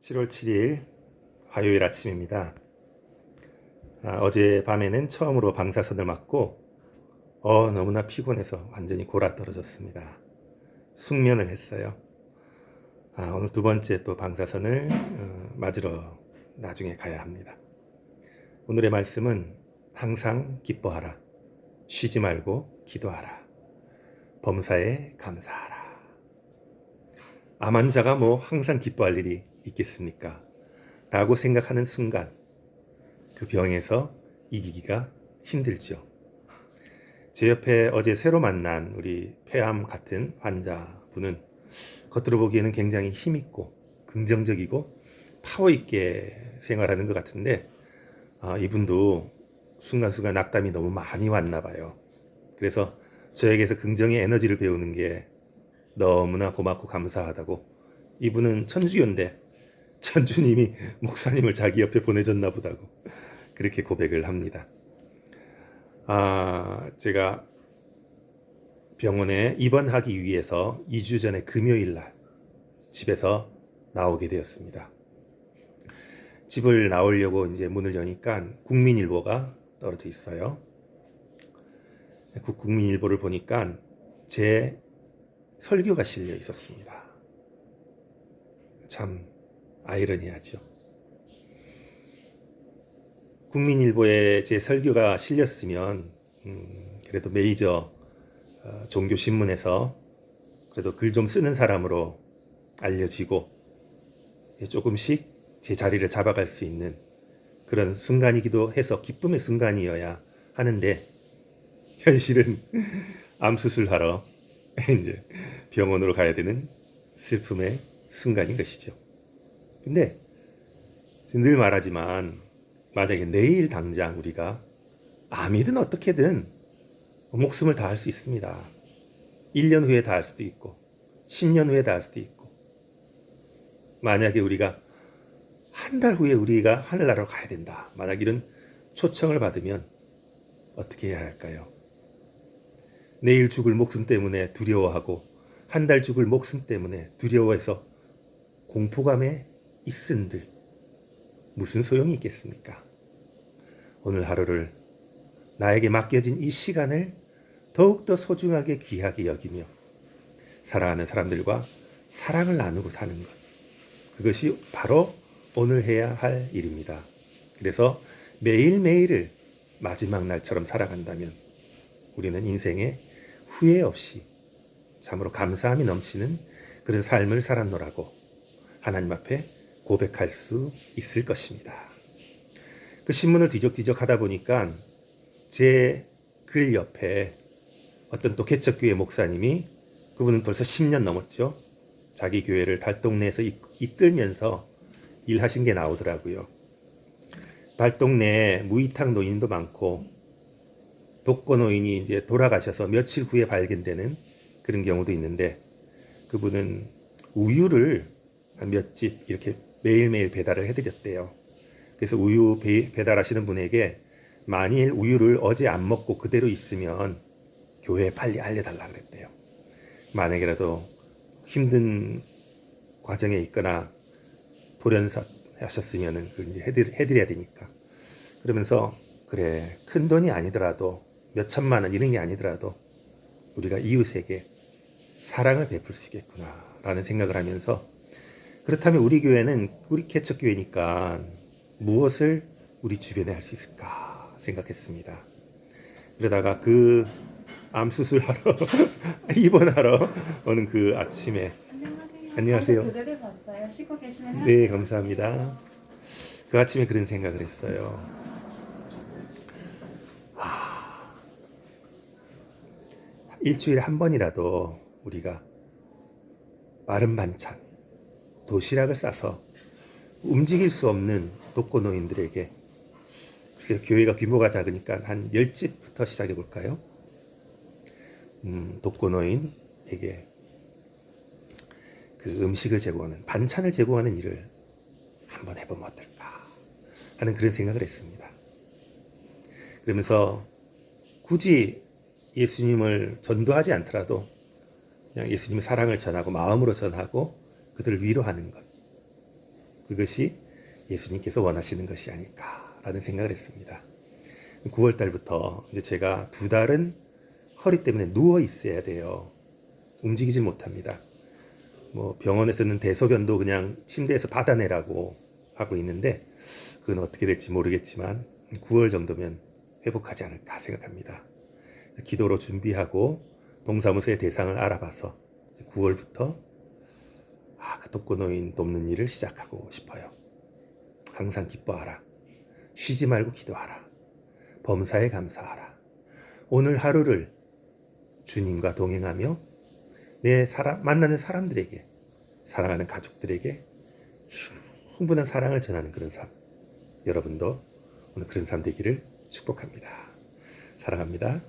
7월 7일 화요일 아침입니다. 어제 밤에는 처음으로 방사선을 맞고 너무나 피곤해서 완전히 골아떨어졌습니다. 숙면을 했어요. 오늘 두 번째 또 방사선을 맞으러 나중에 가야 합니다. 오늘의 말씀은 항상 기뻐하라. 쉬지 말고 기도하라. 범사에 감사하라. 암 환자가 항상 기뻐할 일이 있겠습니까? 라고 생각하는 순간 그 병에서 이기기가 힘들죠. 제 옆에 어제 새로 만난 우리 폐암 같은 환자분은 겉으로 보기에는 굉장히 힘있고 긍정적이고 파워있게 생활하는 것 같은데 이분도 순간순간 낙담이 너무 많이 왔나 봐요. 그래서 저에게서 긍정의 에너지를 배우는 게 너무나 고맙고 감사하다고, 이분은 천주교인데 천주님이 목사님을 자기 옆에 보내줬나 보다고 그렇게 고백을 합니다. 제가 병원에 입원하기 위해서 2주 전에 금요일 날 집에서 나오게 되었습니다. 집을 나오려고 이제 문을 여니까 국민일보가 떨어져 있어요. 그 국민일보를 보니까 제 설교가 실려 있었습니다. 참 아이러니하죠. 국민일보에 제 설교가 실렸으면 그래도 메이저 종교 신문에서 그래도 글 좀 쓰는 사람으로 알려지고 조금씩 제 자리를 잡아갈 수 있는 그런 순간이기도 해서 기쁨의 순간이어야 하는데, 현실은 암 수술하러 이제 병원으로 가야 되는 슬픔의 순간인 것이죠. 근데 늘 말하지만 만약에 내일 당장 우리가 암이든 어떻게든 목숨을 다할 수 있습니다. 1년 후에 다할 수도 있고 10년 후에 다할 수도 있고, 만약에 우리가 한 달 후에 우리가 하늘나라로 가야 된다, 만약 이런 초청을 받으면 어떻게 해야 할까요? 내일 죽을 목숨 때문에 두려워하고 한 달 죽을 목숨 때문에 두려워해서 공포감에 있은들 무슨 소용이 있겠습니까? 오늘 하루를, 나에게 맡겨진 이 시간을 더욱더 소중하게 귀하게 여기며 사랑하는 사람들과 사랑을 나누고 사는 것, 그것이 바로 오늘 해야 할 일입니다. 그래서 매일매일을 마지막 날처럼 살아간다면 우리는 인생에 후회 없이 참으로 감사함이 넘치는 그런 삶을 살았노라고 하나님 앞에 고백할 수 있을 것입니다. 그 신문을 뒤적뒤적 하다 보니까 제 글 옆에 어떤 또 개척교회 목사님이, 그분은 벌써 10년 넘었죠. 자기 교회를 달동 내에서 이끌면서 일하신 게 나오더라고요. 달동 내에 무이탁 노인도 많고 독거 노인이 이제 돌아가셔서 며칠 후에 발견되는 그런 경우도 있는데, 그분은 우유를 한 몇 집 이렇게 매일매일 배달을 해드렸대요. 그래서 우유 배달하시는 분에게 만일 우유를 어제 안 먹고 그대로 있으면 교회에 빨리 알려달라 그랬대요. 만약에라도 힘든 과정에 있거나 돌연사 하셨으면 이제 해드려야 되니까. 그러면서 그래, 큰 돈이 아니더라도 몇 천만 원 이런 게 아니더라도 우리가 이웃에게 사랑을 베풀 수 있겠구나 라는 생각을 하면서, 그렇다면 우리 교회는, 우리 개척교회니까 무엇을 우리 주변에 할 수 있을까 생각했습니다. 그러다가 그 암 수술하러 입원하러 오는 그 아침에, 안녕하세요. 그대를 봤어요. 쉬고 계시면. 네, 감사합니다. 그 아침에 그런 생각을 했어요. 일주일에 한 번이라도 우리가 마른 반찬, 도시락을 싸서 움직일 수 없는 독거노인들에게, 글쎄요, 교회가 규모가 작으니까 한 10집부터 시작해 볼까요? 독거노인에게 그 음식을 제공하는, 반찬을 제공하는 일을 한번 해보면 어떨까 하는 그런 생각을 했습니다. 그러면서 굳이 예수님을 전도하지 않더라도 그냥 예수님의 사랑을 전하고 마음으로 전하고 그들을 위로하는 것, 그것이 예수님께서 원하시는 것이 아닐까라는 생각을 했습니다. 9월 달부터 이제 제가 2달은 허리 때문에 누워 있어야 돼요. 움직이질 못합니다. 뭐 병원에서는 대소변도 그냥 침대에서 받아내라고 하고 있는데 그건 어떻게 될지 모르겠지만 9월 정도면 회복하지 않을까 생각합니다. 기도로 준비하고 동사무소의 대상을 알아봐서 9월부터 그 독거노인 돕는 일을 시작하고 싶어요. 항상 기뻐하라. 쉬지 말고 기도하라. 범사에 감사하라. 오늘 하루를 주님과 동행하며 만나는 사람들에게, 사랑하는 가족들에게 충분한 사랑을 전하는 그런 삶. 여러분도 오늘 그런 삶 되기를 축복합니다. 사랑합니다.